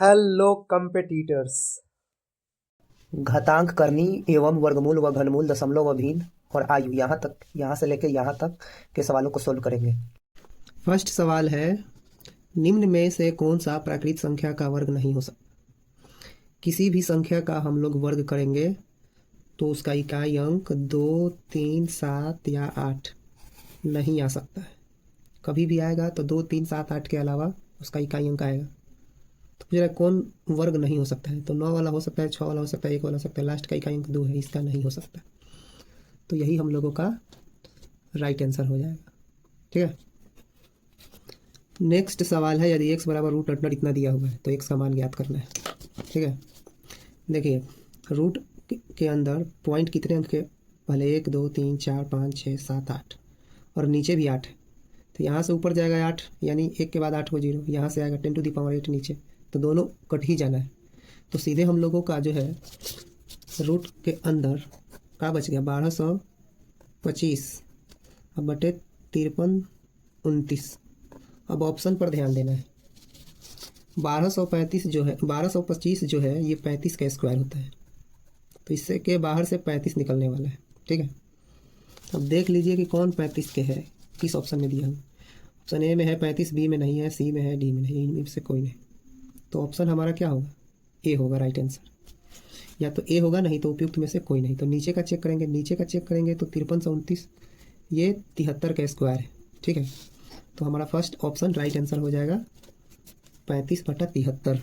Hello competitors. घातांक करनी एवं वर्गमूल व घनमूल दशमलव व भिन्न और आयु यहाँ से लेकर यहाँ तक के सवालों को सोल्व करेंगे। फर्स्ट सवाल है, निम्न में से कौन सा प्राकृत संख्या का वर्ग नहीं हो सकता। किसी भी संख्या का हम लोग वर्ग करेंगे तो उसका इकाई अंक 2, 3, 7 या 8 नहीं आ सकता है। कभी भी आएगा तो 2, 3, 7, 8 के अलावा उसका इकाई अंक आएगा। तो पूछ रहा है कौन वर्ग नहीं हो सकता है, तो 9 वाला हो सकता है, 6 वाला हो सकता है, 1 वाला हो सकता है, लास्ट का इकाई अंक 2 है, इसका नहीं हो सकता। तो यही हम लोगों का राइट आंसर हो जाएगा। ठीक है। नेक्स्ट सवाल है, यदि x बराबर रूट अंडर इतना दिया हुआ है तो x का मान ज्ञात करना है। ठीक है। देखिए, रूट के अंदर पॉइंट कितने अंक के, पहले 1, 2, 3, 4, 5, 6, 7, 8 और नीचे भी 8 है। तो यहाँ से ऊपर जाएगा 8, यानी 1 के बाद 8 को 0, यहाँ से आएगा 10 टू द पावर 8 नीचे, तो दोनों कट ही जाना है। तो सीधे हम लोगों का जो है रूट के अंदर का बच गया 1225 अब बटे 5329। अब ऑप्शन पर ध्यान देना है। 1235 जो है, 1225 जो है ये 35 का स्क्वायर होता है, तो इससे के बाहर से 35 निकलने वाला है। ठीक है। अब देख लीजिए कि कौन 35 के है, किस ऑप्शन में दिया हूँ। ऑप्शन ए में है 35, बी में नहीं है, सी में है, डी में नहीं, इनमें से कोई नहीं। तो ऑप्शन हमारा क्या होगा, ए होगा राइट आंसर। या तो ए होगा, नहीं तो उपयुक्त में से कोई नहीं। तो नीचे का चेक करेंगे, नीचे का चेक करेंगे तो 5329 ये 73 का स्क्वायर है। ठीक है। तो हमारा फर्स्ट ऑप्शन राइट आंसर हो जाएगा 35/73।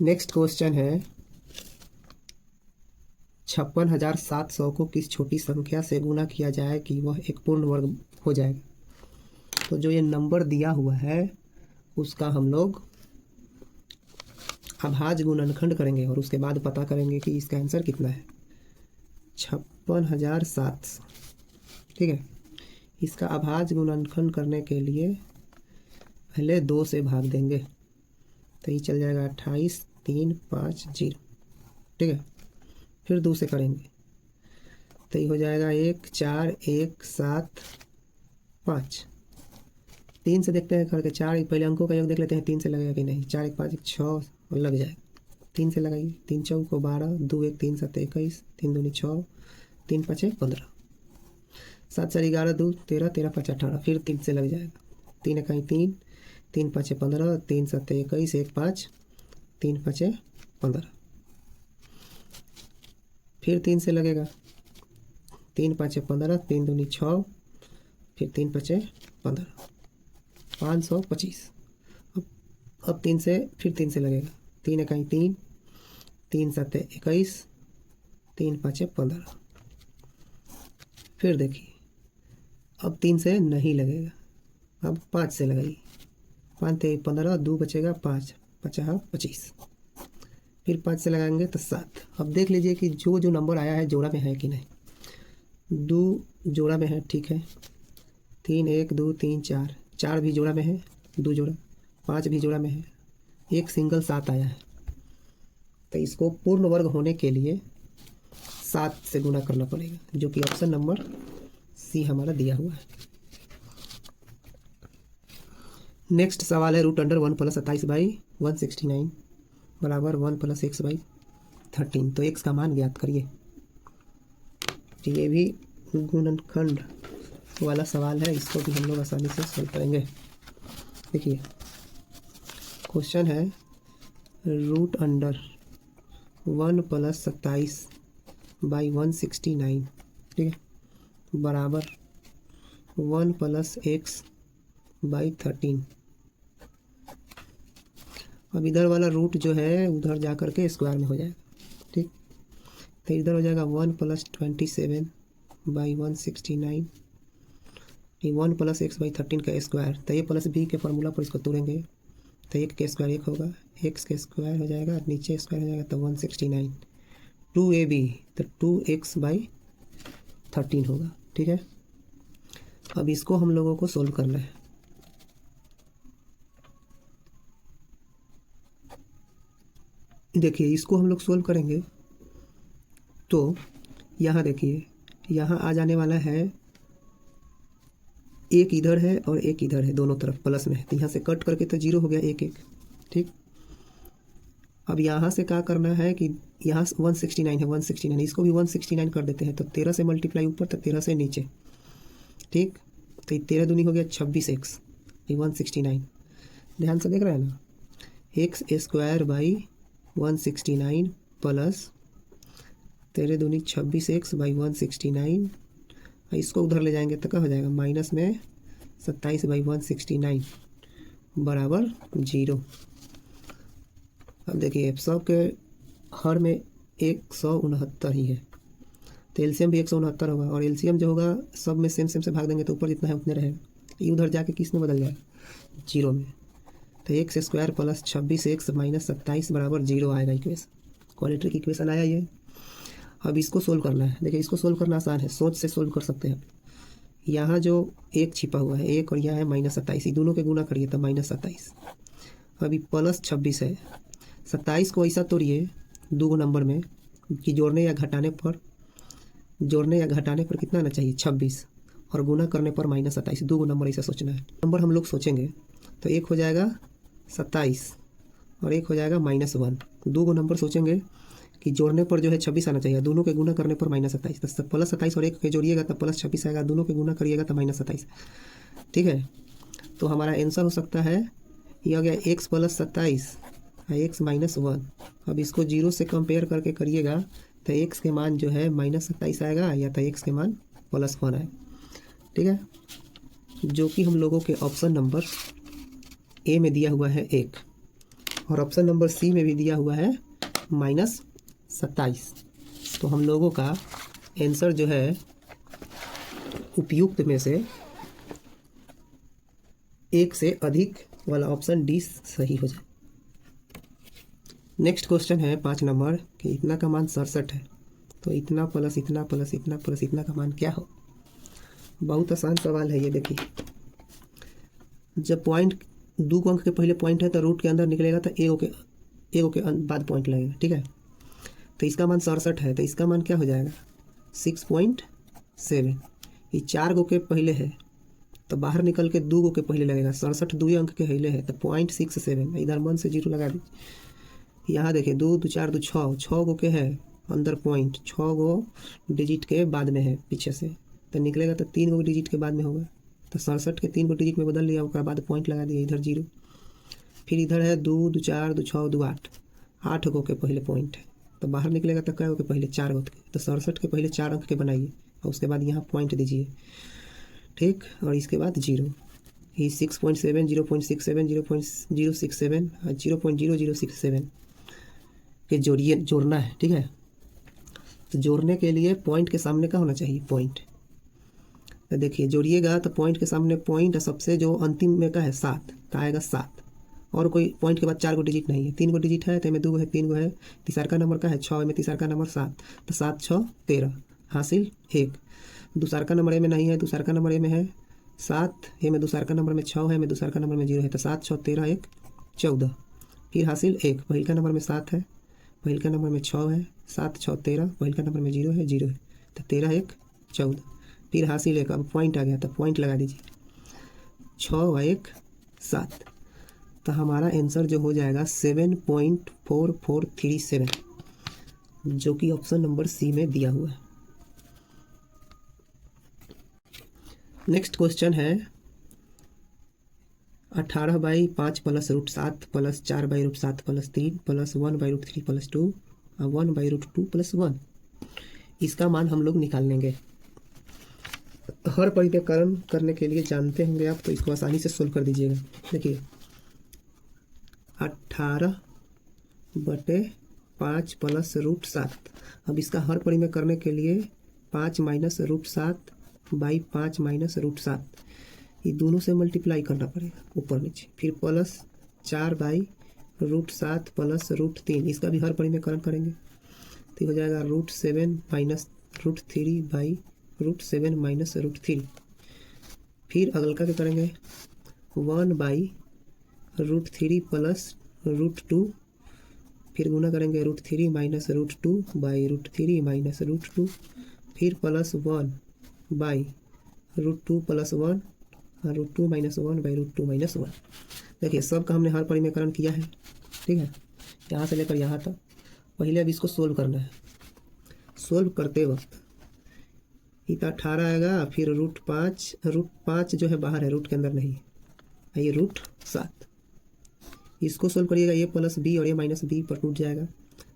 नेक्स्ट क्वेश्चन है, 56,700 को किस छोटी संख्या से गुना किया जाए कि वह एक पूर्ण वर्ग हो जाएगा। तो जो ये नंबर दिया हुआ है उसका हम लोग अभाज्य गुणनखंड करेंगे और उसके बाद पता करेंगे कि इसका आंसर कितना है। 56,700। ठीक है। इसका अभाज्य गुणनखंड करने के लिए पहले 2 से भाग देंगे, तो ये चल जाएगा 28,350। ठीक है। फिर 2 से करेंगे तो ये हो जाएगा 1, 4, 1, 7, 5। 3 से देखते हैं करके, 4 पहले अंकों का योग देख लेते हैं, 3 से लगेगा कि नहीं। 4, 1, 5, 1, 6 और लग जाएगा। 3 से लगाइए, 3 चौको 12, 2, 1, 3, 7, 21, 3 दूनी 6, 3 5 15, 7 4 11, 2 13, 13 5 18। फिर 3 से लग जाएगा, 3 इकाई 3, 3 5 15, 3 7 21, 1 5, 3 5 15। फिर 3 से लगेगा, 3 5 15, 3 दूनी 6, फिर 3 5 15, 525। अब 3 से, फिर 3 से लगेगा, 3 इकाई 3, 3 7 21, 3 5 15। फिर देखिए, अब 3 से नहीं लगेगा, अब 5 से लगाइए, 5 3 15, 2 बचेगा 5, 50 25। फिर 5 से लगाएंगे तो 7। अब देख लीजिए कि जो जो नंबर आया है जोड़ा में है कि नहीं। 2 जोड़ा में है, ठीक है। 3 1 2 3 4, 4 भी जोड़ा में है, 2 जोड़ा, 5 भी जोड़ा में है, एक सिंगल 7 आया है। तो इसको पूर्ण वर्ग होने के लिए 7 से गुना करना पड़ेगा, जो कि ऑप्शन नंबर सी हमारा दिया हुआ है। नेक्स्ट सवाल है, रूट अंडर 1 + 27/169 बराबर 1 + x/13। तो x का मान ज्ञात करिए। ये भी गुणनखंड वाला सवाल है, इसको भी हम लोग आसानी से सॉल्व करेंगे। देखिए, क्वेश्चन है, रूट अंडर 1 + 27/169, ठीक है, बराबर 1 + x/13। अब इधर वाला रूट जो है उधर जा कर के स्क्वायर में हो जाएगा। ठीक, तो इधर हो जाएगा 1 + 27/169, 1 + x/13 का स्क्वायर। तो a + b के फार्मूला पर इसको तोड़ेंगे तो 1 के स्क्वायर 1 होगा, x के स्क्वायर हो जाएगा, नीचे स्क्वायर हो जाएगा, तो 169। 2ab तो 2x/13 होगा। ठीक है। अब इसको हम लोगों को सोल्व करना है। देखिए, इसको हम लोग सोल्व करेंगे तो यहाँ देखिए, यहाँ आ जाने वाला है, एक इधर है और एक इधर है, दोनों तरफ प्लस में है, तो यहाँ से कट करके तो 0 हो गया, 1 1। ठीक, अब यहाँ से क्या करना है कि यहाँ 169 है, 169 इसको भी 169 कर देते हैं। तो 13 से मल्टीप्लाई ऊपर तो 13 से नीचे, ठीक। तो ये 13 दूनी हो गया 26x, ये 169। ध्यान से देख रहे हैं ना, एक्स स्क्वायर बाई 169 प्लस 13 दूनी 26x बाई 169। इसको उधर ले जाएंगे तो क्या हो जाएगा, माइनस में 27 बाई 169 बराबर 0। अब देखिए 100 के हर में 169 ही है, तो एलसीएम भी 169 होगा, और एलसीएम जो होगा सब में सेम सेम से भाग देंगे तो ऊपर जितना है उतने रहेगा। ये उधर जाके किस में बदल जाएगा, 0 में। तो x square plus 26x minus 27 बराबर 0 आएगा इक्वेशन, क्वाड्रेटिक इक्वेशन आया ये। अब इसको सोल्व करना है। देखिए इसको सोल्व करना आसान है, सोच से सोल्व कर सकते हैं। यहाँ जो एक छिपा हुआ है एक, और यहाँ है माइनस 27, ये दोनों के गुना करिए तो माइनस 27। अभी प्लस 26 है, 27 को ऐसा तोड़िए दो नंबर में कि जोड़ने या घटाने पर कितना आना चाहिए 26, और गुना करने पर माइनस 27। दो नंबर ऐसा सोचना है। नंबर हम लोग सोचेंगे तो एक हो जाएगा 27 और एक हो जाएगा -1। दो नंबर सोचेंगे कि जोड़ने पर जो है 26 आना चाहिए, दोनों के गुना करने पर माइनस 27। तो प्लस 27 और एक के जोड़िएगा तो प्लस 26 आएगा, दोनों के गुना करिएगा तो माइनस 27, ठीक है। तो हमारा आंसर हो सकता है ये हो गया x प्लस 27 x माइनस 1। अब इसको 0 से कंपेयर करके करिएगा तो x के मान जो है माइनस 27 आएगा, या तो x के मान +1 आएगा, ठीक है। जो कि हम लोगों के ऑप्शन नंबर ए में दिया हुआ है 1, और ऑप्शन नंबर सी में भी दिया हुआ है -27। तो हम लोगों का आंसर जो है उपयुक्त में से एक से अधिक वाला ऑप्शन डी सही हो जाए। नेक्स्ट क्वेश्चन है 5 नंबर कि इतना का मान 67 है, तो इतना प्लस इतना प्लस इतना प्लस इतना का मान क्या हो। बहुत आसान सवाल है ये। देखिए जब पॉइंट 2 अंक के पहले पॉइंट है तो रूट के अंदर निकलेगा तो एगो के बाद पॉइंट लगेगा, ठीक है। तो इसका मान 67 है, तो इसका मान क्या हो जाएगा 6.7। ये 4 गो के पहले है तो बाहर निकल के 2 गो के पहले लगेगा। 67 2 अंक के पहले है तो 0.67, इधर 1 से 0 लगा दीजिए। यहाँ देखिए 2 2 4 2 6 गो के है अंदर पॉइंट, 6 गो डिजिट के बाद में है पीछे से, तो निकलेगा तो 3 गो डिजिट के बाद में होगा। तो 67 के 3 गो डिजिट में बदल लिया, उसके बाद पॉइंट लगा दिया, इधर 0। फिर इधर है 2 2 4 2 6 2 8 गो के पहले पॉइंट है, तो बाहर निकलेगा तो क्या गो के पहले 4 गो के। तो 67 के पहले 4 अंक के बनाइए और उसके बाद यहाँ पॉइंट दीजिए, ठीक। और इसके बाद 0, ये 6.7 0.67 0.067 और 0.0067 के जोड़ना है, ठीक है। तो जोड़ने के लिए पॉइंट के सामने का होना चाहिए पॉइंट। तो देखिए जोड़िएगा तो पॉइंट के सामने पॉइंट, सबसे जो अंतिम में का है 7 का आएगा 7, और कोई पॉइंट के बाद 4 गो डिजिट नहीं है, 3 गो डिजिट है तो में 2 गो है 3 गो है, तीसरा का नंबर का है 6 में तीसरा का नंबर 7, तो 7 6 13 हासिल 1। दूसरा का नंबर ए में नहीं है, दूसरा का नंबर ए में है 7, ए में दूसरा का नंबर में 6 है, में दूसरा का नंबर में 0 है, तो 7 6 13 1 14, फिर हासिल 1। पहिल का नंबर में 7 है, पहिल का नंबर में 6 है, 7 6 13, पहिल का नंबर में 0 है 0 है, तो 13 1 14, फिर हासिल 1। अब पॉइंट आ गया तो पॉइंट लगा दीजिए, 6 1 7। तो हमारा आंसर जो हो जाएगा 7.4437, जो कि ऑप्शन नंबर सी में दिया हुआ है। नेक्स्ट क्वेश्चन है 18/5 plus √7 plus 4/√7 plus 3 plus 1/√3 plus 2 और 1/√2 प्लस 1। इसका मान हम लोग निकाल लेंगे। हर परिकरण करने के लिए जानते होंगे आप, तो इसको आसानी से सोल्व कर दीजिएगा। देखिए 18/5 प्लस √7। अब इसका हर परिमेय करने के लिए 5 माइनस √7 बाई 5 माइनस √7, ये दोनों से मल्टीप्लाई करना पड़ेगा ऊपर नीचे, फिर प्लस 4/√7 प्लस √3, इसका भी हर परिमेयकरण करेंगे तो हो जाएगा √7 माइनस √3 बाई √7 माइनस √3। फिर अगल का क्या करेंगे 1/√3 प्लस √2, फिर गुना करेंगे √3 माइनस √2 बाई √3 माइनस √2, फिर प्लस 1/√2 प्लस 1 और √2 माइनस 1 बाई √2 माइनस 1। देखिए सबका हमने हर परिमेयकरण किया है, ठीक है। यहाँ से लेकर यहाँ तक। पहले अब इसको सोल्व करना है। सोल्व करते वक्त इतना 18 आएगा, फिर रूट 5 जो है बाहर है, रूट के अंदर नहीं है, ये रूट 7। इसको सोल्व करिएगा, ये प्लस बी और ये माइनस बी पर टूट जाएगा,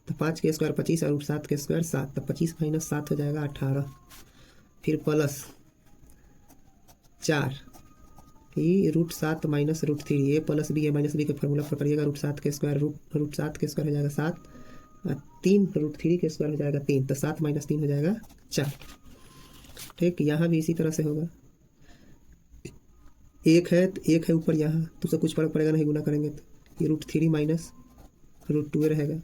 तो 5 के स्क्वायर 25 और रूट 7 के स्क्वायर 7, तो 25 माइनस 7 हो जाएगा 18। फिर प्लस 4 ये रूट 7 माइनस रूट 3, ये प्लस बी है माइनस बी के फॉर्मूला पर करिएगा, रूट 7 के स्क्वायर रूट 7 के स्क्वायर हो जाएगा 7, 3 रूट 3 के स्क्वायर हो जाएगा 3, तो 7 माइनस 3 हो जाएगा 4। ठीक, यहाँ भी इसी तरह से होगा। एक है ऊपर यहाँ, तो उससे कुछ फर्क पड़ेगा नहीं, गुना करेंगे तो ये रूट 3 माइनस रूट 2 रहेगा,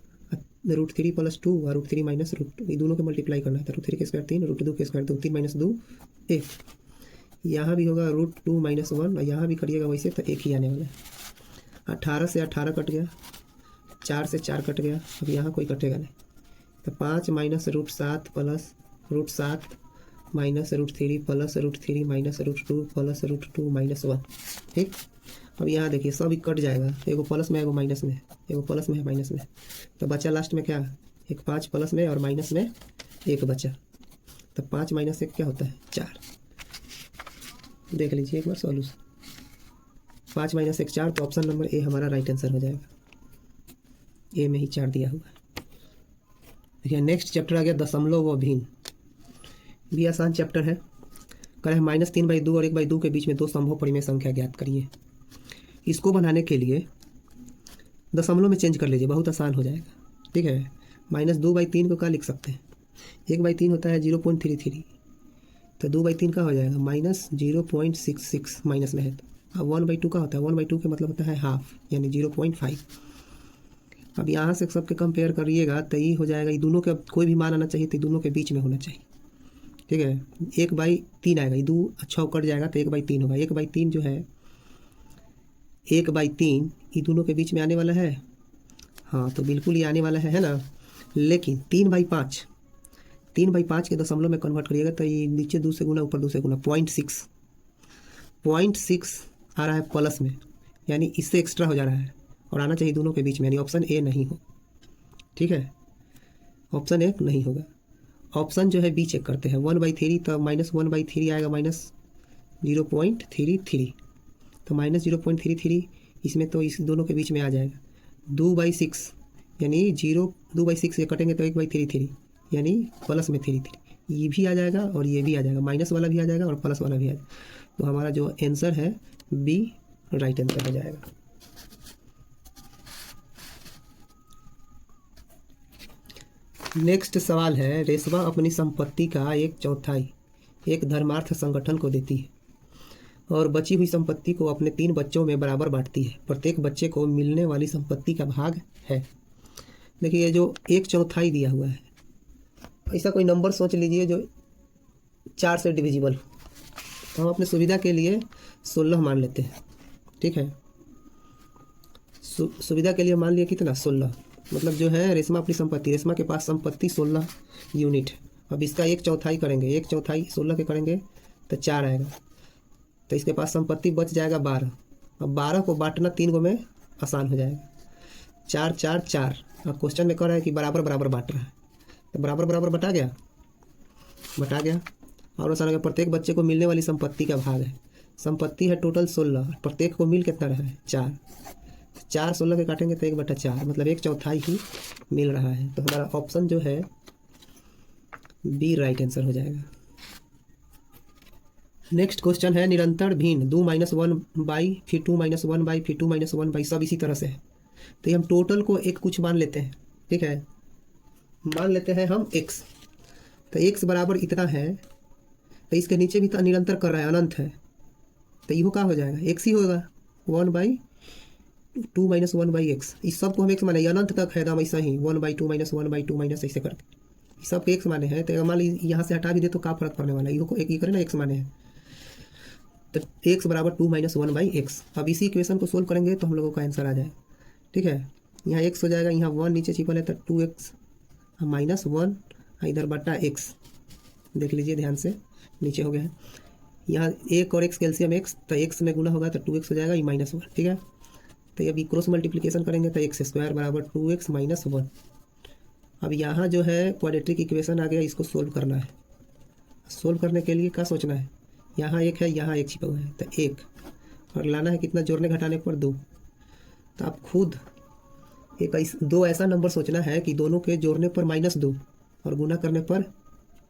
रूट 3 प्लस 2 और रूट 3 माइनस रूट2, ये दोनों को मल्टीप्लाई करना था। रूट 3 के स्क्वायर 3, रूट 2 के स्क्वायर 2, 3 माइनस 2 1। यहाँ भी होगा रूट 2 माइनस 1, और यहाँ भी करिएगा वैसे, तो 1 ही आने वाला है। 18 से 18 कट गया, 4 से 4 कट गया, अब यहाँ कोई कटेगा नहीं, तो 5 minus root 7 plus root 7 minus root 3 plus root 3 minus root 2 plus root 2 minus 1। ठीक, अब यहाँ देखिए सब कट जाएगा, एगो प्लस में एगो माइनस में, एगो प्लस में है माइनस में, तो बचा लास्ट में क्या, एक 5 प्लस में और माइनस में 1 बचा, तो 5 माइनस 1 क्या होता है 4। देख लीजिए एक बार सॉल्यूशन, 5 माइनस 1 4, तो ऑप्शन नंबर ए हमारा राइट आंसर हो जाएगा। ए में ही 4 दिया हुआ है। देखिए नेक्स्ट चैप्टर आ गया दशमलव व भिन्न, भी आसान चैप्टर है। कह रहे हैं -3/2 और 1/2 के बीच में 2 संभव परिमेय संख्या ज्ञात करिए। इसको बनाने के लिए दशमलव में चेंज कर लीजिए, बहुत आसान हो जाएगा। ठीक है, -2/3 को क्या लिख सकते हैं, 1/3 होता है 0.33, तो 2/3 का हो जाएगा -0.66 माइनस में है, तो अब 1/2 का होता है, 1/2 का मतलब होता है हाफ, यानी 0.5। अब यहाँ से सबके कंपेयर करिएगा तो ये हो जाएगा, ये दोनों के कोई भी मान आना चाहिए, तो दोनों के बीच में होना चाहिए। ठीक है, 1/3 आएगा, ये 2 अच्छा कट जाएगा तो 1/3 होगा। 1/3 जो है 1/3 ये दोनों के बीच में आने वाला है, हाँ तो बिल्कुल ये आने वाला है ना। लेकिन 3/5 के दशमलव में कन्वर्ट करिएगा तो ये नीचे 2 से गुना ऊपर 2 से गुना 0.6 आ रहा है प्लस में, यानी इससे एक्स्ट्रा हो जा रहा है और आना चाहिए दोनों के बीच में, यानी ऑप्शन ए नहीं हो। ठीक है, ऑप्शन ए नहीं होगा। ऑप्शन जो है बी चेक करते हैं, 1/3 तो -1/3 आएगा -0.33, तो -0.33 इसमें तो इस दोनों के बीच में आ जाएगा। 2/6 यानी 2/6 ये कटेंगे तो 1/33 यानी प्लस में 33, ये भी आ जाएगा और ये भी आ जाएगा, माइनस वाला भी आ जाएगा और प्लस वाला भी आ जाएगा, तो हमारा जो आंसर है बी राइट आंसर हो जाएगा। नेक्स्ट सवाल है, रेशमा अपनी संपत्ति का 1/4 एक धर्मार्थ संगठन को देती है और बची हुई संपत्ति को अपने 3 बच्चों में बराबर बांटती है। प्रत्येक बच्चे को मिलने वाली संपत्ति का भाग है। देखिए ये जो 1/4 दिया हुआ है, ऐसा कोई नंबर सोच लीजिए जो 4 से डिविजिबल हो, तो हम अपने सुविधा के लिए 16 मान लेते हैं। ठीक है, सुविधा के लिए मान लिया कितना 16, मतलब जो है रेशमा अपनी संपत्ति, रेशमा के पास संपत्ति 16 यूनिट है। अब इसका 1/4 करेंगे, 1/4 16 के करेंगे तो 4 आएगा, तो इसके पास संपत्ति बच जाएगा 12। अब 12 को बांटना 3 को में आसान हो जाएगा, 4 4 4। अब क्वेश्चन में कह रहा है कि बराबर बराबर बांट रहा है, तो बराबर बराबर बटा गया और आसान हो गया। प्रत्येक बच्चे को मिलने वाली संपत्ति का भाग है, संपत्ति है टोटल 16, प्रत्येक को मिल कितना रहा है 4, 4 16 के काटेंगे तो 1/4, मतलब 1/4 ही मिल रहा है, तो हमारा ऑप्शन जो है बी राइट आंसर हो जाएगा। नेक्स्ट क्वेश्चन है, निरंतर भिन्न 2 - 1/, फिर 2 - 1/, फिर 2 - 1/, सब इसी तरह से है, तो ये हम टोटल को एक कुछ मान लेते हैं। ठीक है, मान लेते हैं हम x, तो x बराबर इतना है, तो इसके नीचे भी तो निरंतर कर रहा है, अनंत है, तो ये क्या हो जाएगा x ही होगा, 1/2 - 1/x, इस सब को हम x माने, अनंत तक है दाम ऐसा ही 1/2 - 1/2 माइनस ऐसे करके सब को x माने हैं, तो मान लीजिए यहाँ से हटा भी दे तो क्या फर्क पड़ने वाला है, ये करें ना x माने हैं, तो x बराबर 2 - 1/x। अब इसी इक्वेशन को सोल्व करेंगे तो हम लोगों का आंसर आ जाएगा। ठीक है, यहाँ x हो जाएगा, यहाँ 1 नीचे छिपल है तो 2x -1 इधर बटा x, देख लीजिए ध्यान से नीचे हो गया है, यहाँ 1 और x कैल्सियम x, तो x में गुना होगा तो 2x हो जाएगा, ये -1। ठीक है, तो अभी क्रॉस मल्टीप्लिकेशन करेंगे तो एक्स स्क्वायर बराबर 2x माइनस 1। अब यहाँ जो है क्वाड्रेटिक इक्वेशन आ गया, इसको सोल्व करना है। सोल्व करने के लिए क्या सोचना है, यहाँ एक है, यहाँ एक छिपा हुआ है, तो एक और लाना है कितना, जोड़ने घटाने पर 2। तो आप खुद दो ऐसा नंबर सोचना है कि दोनों के जोड़ने पर -2 और गुना करने पर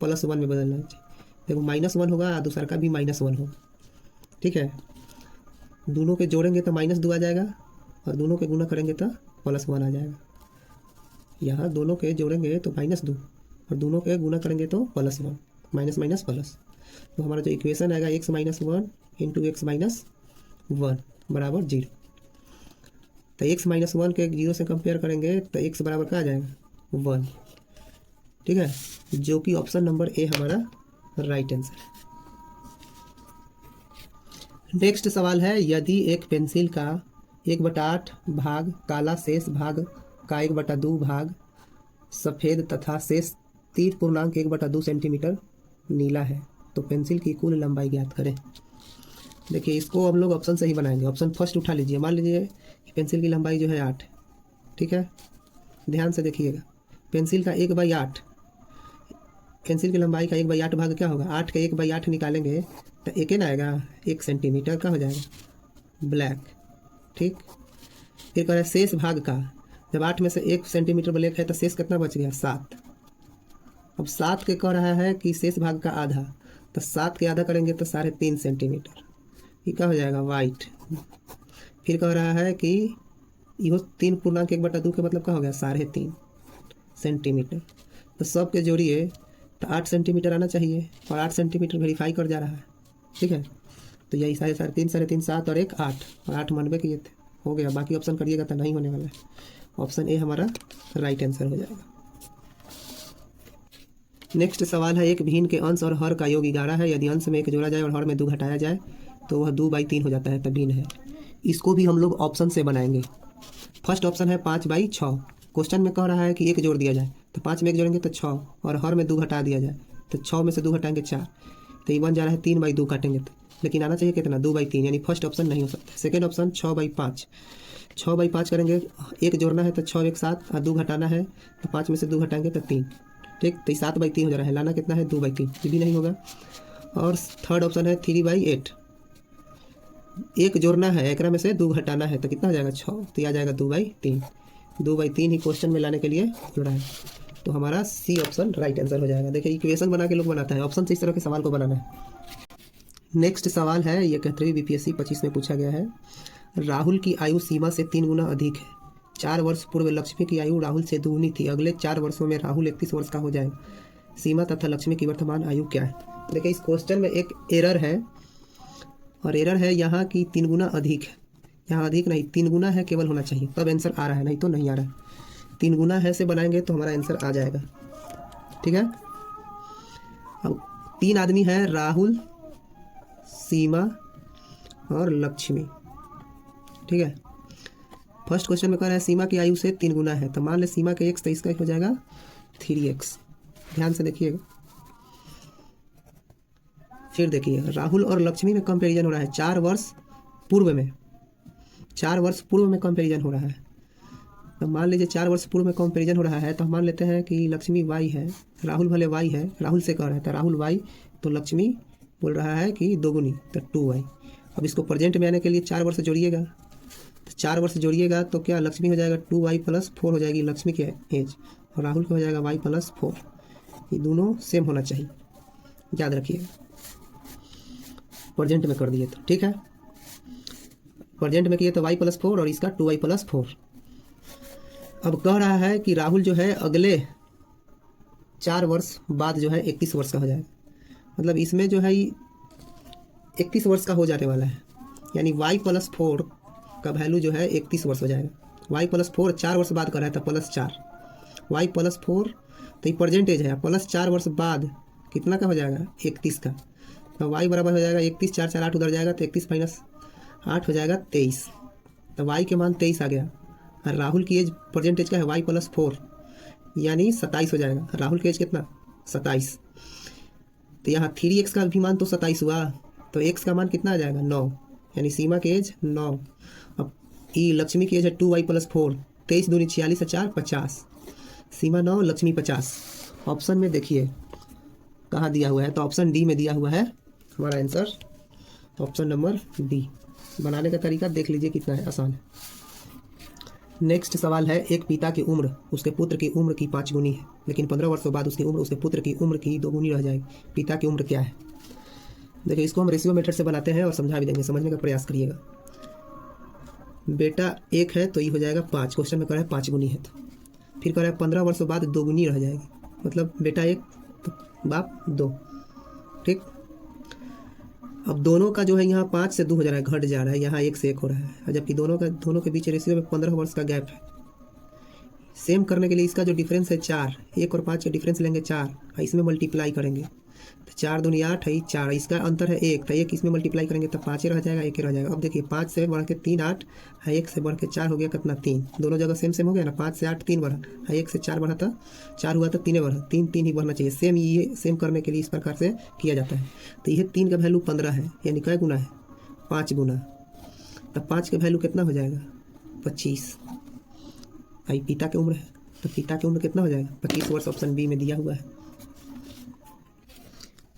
+1 में बदलना चाहिए। देखो -1 होगा, दूसरा का भी -1 होगा, ठीक है। दोनों के जोड़ेंगे तो -2 आ जाएगा और दोनों के गुना करेंगे तो +1 आ जाएगा। यहाँ दोनों के जोड़ेंगे तो -2 और दोनों के गुना करेंगे तो +1, माइनस माइनस प्लस। तो हमारा जो इक्वेशन आएगा x - 1 इंटू x - 1 बराबर 0। तो x - 1 के 0 से कंपेयर करेंगे तो x बराबर क्या आ जाएगा, 1, ठीक है, जो कि ऑप्शन नंबर ए हमारा राइट आंसर है। नेक्स्ट सवाल है, यदि एक पेंसिल का 1/8 भाग काला, शेष भाग का 1/2 भाग सफ़ेद तथा शेष 3.1/2 सेंटीमीटर नीला है तो पेंसिल की कुल लंबाई ज्ञात करें। देखिए इसको हम लोग ऑप्शन से ही बनाएंगे। ऑप्शन फर्स्ट उठा लीजिए। मान लीजिए कि पेंसिल की लंबाई जो है 8, ठीक है, ध्यान से देखिएगा। पेंसिल का 1/8, पेंसिल की लंबाई का 1/8 भाग क्या होगा, 8 का 1/8 निकालेंगे तो एक ना आएगा, 1 सेंटीमीटर का हो जाएगा, ब्लैक, ठीक। फिर कह रहा है शेष भाग का, जब 8 में से 1 सेंटीमीटर ब्लैक है तो शेष कितना बच गया, 7। अब 7 के कह रहा है कि शेष भाग का आधा, तो 7 के आधा करेंगे तो 3.5 सेंटीमीटर, ये क्या हो जाएगा, वाइट। फिर कह रहा है कि यो 3.1/2 के मतलब क्या हो गया, 3.5 सेंटीमीटर। तो सब के जोड़िए तो 8 सेंटीमीटर आना चाहिए और 8 सेंटीमीटर वेरीफाई कर जा रहा है, ठीक है। तो यही 3.5 7 और 1 8 और 8 मनबे किए थे, हो गया। बाकी ऑप्शन करिएगा तो नहीं होने वाला है। ऑप्शन ए हमारा राइट आंसर हो जाएगा। नेक्स्ट सवाल है, एक भिन्न के अंश और हर का योग 11 है। यदि अंश में 1 जोड़ा जाए और हर में 2 घटाया जाए तो वह 2/3 हो जाता है, तब भिन्न है। इसको भी हम लोग ऑप्शन से बनाएंगे। फर्स्ट ऑप्शन है 5/6। क्वेश्चन में कह रहा है कि 1 जोड़ दिया जाए तो 5 में 1 जोड़ेंगे तो 6 और हर में 2 घटा दिया जाए तो 6 में से 2 घटाएंगे 4, तो ये बन जा रहा है 3/2 काटेंगे तो, लेकिन आना चाहिए कितना, 2/3, यानी फर्स्ट ऑप्शन नहीं हो सकता। Second option 6/5। 6/5 करेंगे, 1 जोड़ना है तो 6 1 7 और 2 घटाना है तो 5 में से 2 घटाएंगे तो 3, ठीक। तो 7/3 हो जा रहा है, लाना कितना है, 2/3, ये भी नहीं होगा। और थर्ड ऑप्शन है 3/8। 1 जोड़ना है, एक में से 2 घटाना है तो कितना हो जाएगा, 6, तो आ जाएगा 2/3। 2/3 ही क्वेश्चन में लाने के लिए बोल रहा है, तो हमारा सी ऑप्शन राइट आंसर हो जाएगा। देखिए इक्वेशन बना के लोग बनाता है, ऑप्शन से इस तरह के सवाल को बनाना है। नेक्स्ट सवाल है, ये 71वीं BPSC 25 में पूछा गया है। राहुल की आयु सीमा से 3 गुना अधिक है। 4 वर्ष पूर्व लक्ष्मी की आयु राहुल से दुगनी थी। अगले 4 वर्षों में राहुल 31 वर्ष का हो जाए। सीमा तथा लक्ष्मी की वर्तमान आयु क्या है। देखिए इस क्वेश्चन में एक एरर है, और एरर है यहाँ की 3 गुना अधिक है। यहाँ अधिक नहीं, 3 गुना है केवल होना चाहिए, तब आंसर आ रहा है, नहीं तो नहीं आ रहा है। 3 गुना है से बनाएंगे तो हमारा आंसर आ जाएगा, ठीक है। अब 3 आदमी हैं, राहुल, सीमा और लक्ष्मी, ठीक है। फर्स्ट क्वेश्चन में कह रहा है सीमा की आयु से 3 गुना है, तो मान ले सीमा के x तो इसका हो जाएगा 3x। ध्यान से देखिएगा। फिर देखिए राहुल और लक्ष्मी में कंपैरिजन हो रहा है 4 वर्ष पूर्व में, 4 वर्ष पूर्व में कंपैरिजन हो रहा है। तो मान लीजिए 4 वर्ष पूर्व में कंपैरिजन हो रहा है, तो हम मान लेते हैं कि लक्ष्मी y है, राहुल भले y है, राहुल से कह रहा है तो राहुल y, तो लक्ष्मी बोल रहा है कि 2 गुनी तो 2y। अब इसको प्रेजेंट में आने के लिए 4 वर्ष जोड़िएगा, तो 4 वर्ष जोड़िएगा तो क्या लक्ष्मी हो जाएगा 2y + 4 हो जाएगी लक्ष्मी की एज, और राहुल का हो जाएगा y + 4। ये दोनों सेम होना चाहिए, याद रखिएगा। प्रेजेंट में कर दिए तो ठीक है, प्रेजेंट में किए तो y + 4 और इसका 2y + 4। अब कह रहा है कि राहुल जो है अगले 4 वर्ष बाद जो है 31 वर्ष का हो जाएगा। मतलब इसमें जो है 31 वर्ष का हो जाने वाला है, यानी y + 4 का वैल्यू जो है 31 वर्ष हो जाएगा। y + 4 4 वर्ष बाद कर रहा है तो +4, y + 4 तो ये परसेंटेज है, +4 वर्ष बाद कितना का हो जाएगा 31 का, तो y बराबर हो जाएगा 31, 4 4 8 उधर जाएगा तो 31 - 8 हो जाएगा 23। तो y के मान 23 आ गया, और राहुल की एज परसेंटेज का है y + 4 यानी 27 हो जाएगा। राहुल की एज कितना 27, तो यहाँ 3x का भी मान तो 27 हुआ, तो x का मान कितना आ जाएगा 9, यानी सीमा की एज 9। अब ई लक्ष्मी की एज है 2y+4, 23 दूनी 46 4 50, सीमा 9, लक्ष्मी 50। ऑप्शन में देखिए कहाँ दिया हुआ है, तो ऑप्शन डी में दिया हुआ है हमारा आंसर, ऑप्शन नंबर डी। बनाने का तरीका देख लीजिए कितना है आसान है। नेक्स्ट सवाल है, एक पिता की उम्र उसके पुत्र की उम्र की 5 गुनी है, लेकिन 15 वर्षों बाद उसकी उम्र उसके पुत्र की उम्र की 2 गुनी रह जाएगी। पिता की उम्र क्या है? देखिए इसको हम रेशियो मेथड से बनाते हैं और समझा भी देंगे, समझने का प्रयास करिएगा। बेटा 1 है तो ये हो जाएगा 5, क्वेश्चन में कह रहा है 5 गुनी है, तो फिर कह रहा है 15 वर्षों बाद 2 गुनी रह जाएगी, मतलब बेटा 1 तो बाप 2। ठीक, अब दोनों का जो है यहाँ 5 से 2 हो जा रहा है, घट जा रहा है, यहाँ 1 से 1 हो रहा है, जबकि दोनों के बीच रेशियो में 15 वर्ष का गैप है। सेम करने के लिए इसका जो डिफरेंस है 4, 1 और 5 का डिफरेंस लेंगे 4 और इसमें मल्टीप्लाई करेंगे तो 4 दूनी 8 है, 4 इसका अंतर है 1, तो 1 इसमें मल्टीप्लाई करेंगे तो 5 रह जाएगा, 1 रह जाएगा। अब देखिए 5 से बढ़ के 3 8 है, 1 से बढ़ के 4 हो गया कितना 3, दोनों जगह सेम हो गया ना। 5 से 8 3 बढ़ा है, 1 से 4 बढ़ा था 4 हुआ तो 3 बढ़ा, 3 3 ही बढ़ना चाहिए। सेम ये सेम करने के लिए इस प्रकार से किया जाता है। तो यह 3 का वैल्यू 15 है, यानी क्या गुना है 5 गुना, तब 5 का वैल्यू कितना हो जाएगा 25। भाई पिता की उम्र है तो पिता की उम्र कितना हो जाएगा 25 वर्ष, ऑप्शन बी में दिया हुआ है।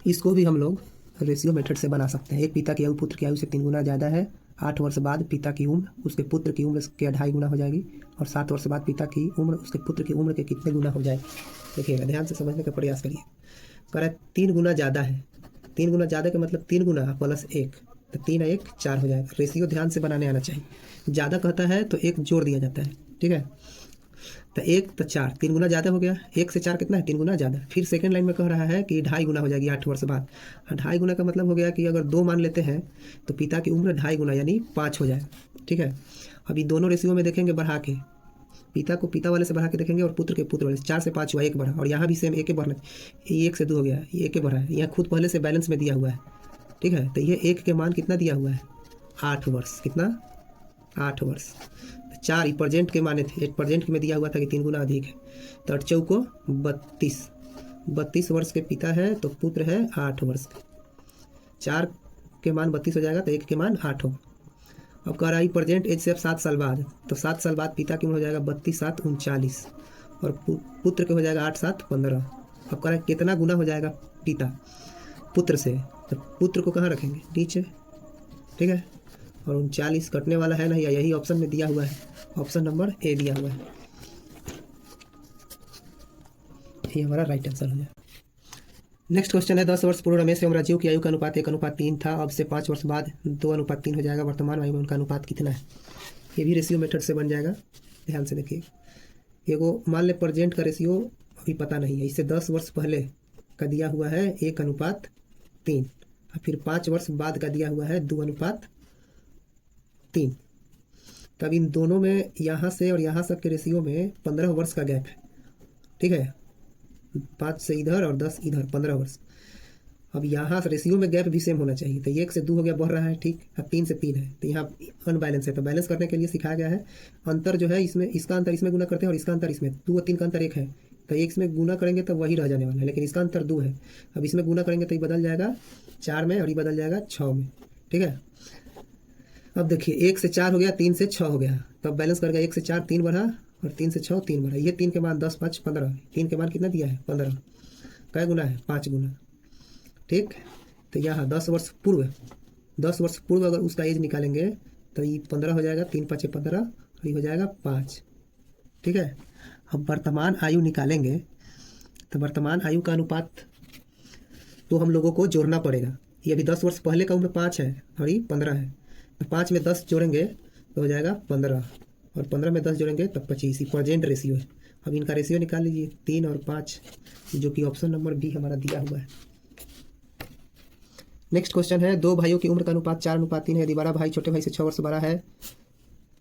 इसको भी हम लोग रेशियो मेथड से बना सकते हैं। एक पिता की आयु पुत्र की आयु से 3 गुना ज़्यादा है, 8 वर्ष बाद पिता की उम्र उसके पुत्र की उम्र के 2.5 गुना हो जाएगी, और 7 वर्ष बाद पिता की उम्र उसके पुत्र की उम्र के कितने गुना हो जाएगी। देखिएगा ध्यान से समझने का प्रयास करिए। कह रहा है 3 गुना ज़्यादा है, 3 गुना ज़्यादा का मतलब 3 गुना प्लस 1, तो 3 1 4 हो जाएगा। रेशियो ध्यान से बनाने आना चाहिए, ज़्यादा कहता है तो 1 जोड़ दिया जाता है, ठीक है। तो 1 तो 4, 3 गुना ज़्यादा हो गया, 1 से 4 कितना है 3 गुना ज़्यादा। फिर सेकंड लाइन में कह रहा है कि 2.5 गुना हो जाएगी 8 वर्ष बाद। 2.5 गुना का मतलब हो गया कि अगर 2 मान लेते हैं तो पिता की उम्र 2.5 गुना यानी 5 हो जाएगा, ठीक है। अभी दोनों रेशियो में देखेंगे बढ़ा के, पिता को पिता वाले से बढ़ा के देखेंगे और पुत्र के पुत्र वाले से। 4 से 5 हुआ 1 बढ़ा, और यहाँ भी सेम 1 बढ़ना, ये 1 से 2 हो गया, ये 1 बढ़ा है, यहाँ खुद पहले से बैलेंस में दिया हुआ है, ठीक है। तो ये 1 के मान कितना दिया हुआ है 8 वर्ष, कितना 8 वर्ष। 4 ही प्रेजेंट के माने थे, एक प्रेजेंट में दिया हुआ था कि 3 गुना अधिक है, तो 8 चौको 32 वर्ष के पिता है तो पुत्र है 8 वर्ष के। 4 के मान 32 हो जाएगा तो 1 के मान 8 होगा। अब कह रहा है प्रेजेंट एज से अब 7 साल बाद, तो 7 साल बाद पिता की उम्र हो जाएगा 32 7 39, और पुत्र के हो जाएगा 8 7 15। अब कह रहा है कितना गुना हो जाएगा पिता पुत्र से, तो पुत्र को कहाँ रखेंगे नीचे, ठीक है। और 39 कटने वाला है ना, यही ऑप्शन में दिया हुआ है, ऑप्शन नंबर ए दिया हुआ है, ये हमारा राइट आंसर हो जाएगा। नेक्स्ट क्वेश्चन है, 10 वर्ष पूर्व रमेश एवं राजीव की आयु का अनुपात 1:3 था, अब से 5 वर्ष बाद 2:3 हो जाएगा, वर्तमान आयु में उनका अनुपात कितना है। ये भी रेशियो मेथड से बन जाएगा, ध्यान से देखिए। एगो मान ले प्रेजेंट का रेशियो अभी पता नहीं है, इससे 10 वर्ष पहले का दिया हुआ है 1:3, और फिर 5 वर्ष बाद का दिया हुआ है 2:3। तब इन दोनों में यहाँ से और यहाँ तक के रेशियो में 15 वर्ष का गैप है, ठीक है। 5 से इधर और 10 इधर, 15 वर्ष। अब यहाँ से रेशियो में गैप भी सेम होना चाहिए, तो 1 से 2 हो गया, बढ़ रहा है, ठीक। अब 3 से 3 है, तो यहाँ अनबैलेंस है, तो बैलेंस करने के लिए सिखाया गया है अंतर जो है इसमें, इसका अंतर इसमें गुना करते हैं और इसका अंतर इसमें, 2 और 3 का अंतर 1 है, तो 1 में गुना करेंगे तो वही रह जाने वाला है, लेकिन इसका अंतर 2 है। अब इसमें गुना करेंगे तो ये बदल जाएगा 4 में और ये बदल जाएगा 6 में, ठीक है। अब देखिए 1 से 4 हो गया, 3 से 6 हो गया, तब बैलेंस कर गया, 1 से 4 3 बढ़ा और 3 से 6 3 बढ़ा। ये 3 के मान 10 5 15, 3 के मान कितना दिया है 15, क्या गुना है 5 गुना, ठीक। तो यहाँ 10 वर्ष पूर्व अगर उसका एज निकालेंगे तो ये 15 हो जाएगा, 3 5 15 और ये हो जाएगा 5, ठीक है। अब वर्तमान आयु निकालेंगे तो वर्तमान आयु का अनुपात तो हम लोगों को जोड़ना पड़ेगा। ये अभी 10 वर्ष पहले का उम्र 5 है और ये 15 है, तो 5 में 10 जोड़ेंगे तो हो जाएगा 15, और 15 में 10 जोड़ेंगे तब 25। ये प्रेजेंट रेशियो है। अब इनका रेशियो निकाल लीजिए 3 और 5, जो कि ऑप्शन नंबर बी हमारा दिया हुआ है। नेक्स्ट क्वेश्चन है, 2 भाइयों की उम्र का अनुपात 4:3 है, यदि बड़ा भाई छोटे भाई से 6 वर्ष बड़ा है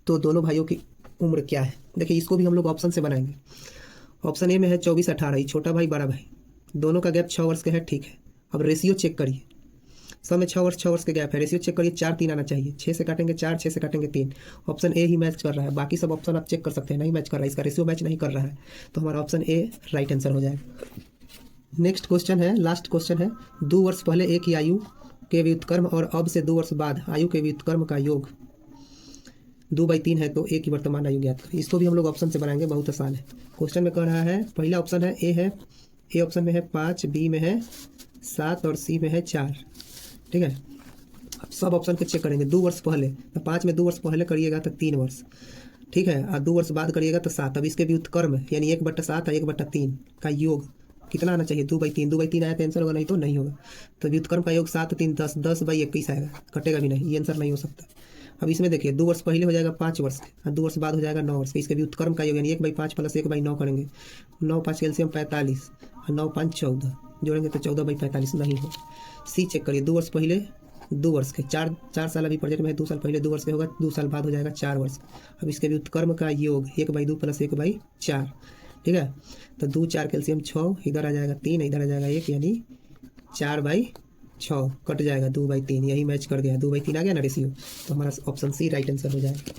तो दोनों भाइयों की उम्र क्या है। देखिए इसको भी हम लोग ऑप्शन से बनाएंगे। ऑप्शन ए में है 24 18, छोटा भाई बड़ा भाई, दोनों का गैप 6 वर्ष का है, ठीक है। अब रेशियो चेक करिए, सब में 6 वर्ष के गैप है, रेशियो चेक करिए, 4 3 आना चाहिए, 6 से काटेंगे 4, 6 से काटेंगे 3, ऑप्शन ए ही मैच कर रहा है। बाकी सब ऑप्शन आप चेक कर सकते हैं, नहीं मैच कर रहा है, इसका रेशियो मैच नहीं कर रहा है, तो हमारा ऑप्शन ए राइट आंसर हो जाएगा। नेक्स्ट क्वेश्चन है, लास्ट क्वेश्चन है, 2 वर्ष पहले एक ही आयु के व्युत्क्रम और अब से 2 वर्ष बाद आयु के व्युत्क्रम का योग 2/3 है तो ए की वर्तमान आयु ज्ञात करें। इसको भी हम लोग ऑप्शन से बनाएंगे, बहुत आसान है। क्वेश्चन में कह रहा है, पहला ऑप्शन है ए ऑप्शन में है 5, बी में है 7 और सी में है 4। ठीक है, अब सब ऑप्शन के चेक करेंगे। 2 वर्ष पहले तो 5 में 2 वर्ष पहले करिएगा तो 3 वर्ष, ठीक है, और 2 वर्ष बाद करिएगा तो 7। अब इसके व्युत्क्रम यानी 1/7 और 1/3 का योग कितना आना चाहिए? 2/3। 2/3 आया तो आंसर होगा, नहीं तो नहीं होगा। तो व्युत्क्रम का योग 7 3 10, 10/21 आएगा, कटेगा भी नहीं, ये आंसर नहीं हो सकता। अब इसमें देखिए 2 वर्ष पहले हो जाएगा 5 वर्ष के और 2 वर्ष बाद हो जाएगा 9 वर्ष के। इसके व्युत्क्रम का योग यानी 1/5 प्लस 1/9 करेंगे, 9 5 कैल्शियम 45 और 9 5 14, जोड़ेंगे तो 14/45 नहीं हो। सी चेक करिए, 2 वर्ष पहले 2 वर्ष के, 4 साल अभी प्रोजेक्ट में है, 2 साल पहले 2 वर्ष के होगा, 2 साल बाद हो जाएगा 4 वर्ष। अब इसके व्युत्क्रम का योग 1/2 प्लस 1/4, ठीक है, तो 2 4 कैल्शियम 6, इधर आ जाएगा 3, इधर आ जाएगा 1, यानी 4/6 कट जाएगा 2/3, यही मैच कर गया, 2/3 आ गया ना रेशियो। तो हमारा ऑप्शन सी राइट आंसर हो जाएगा।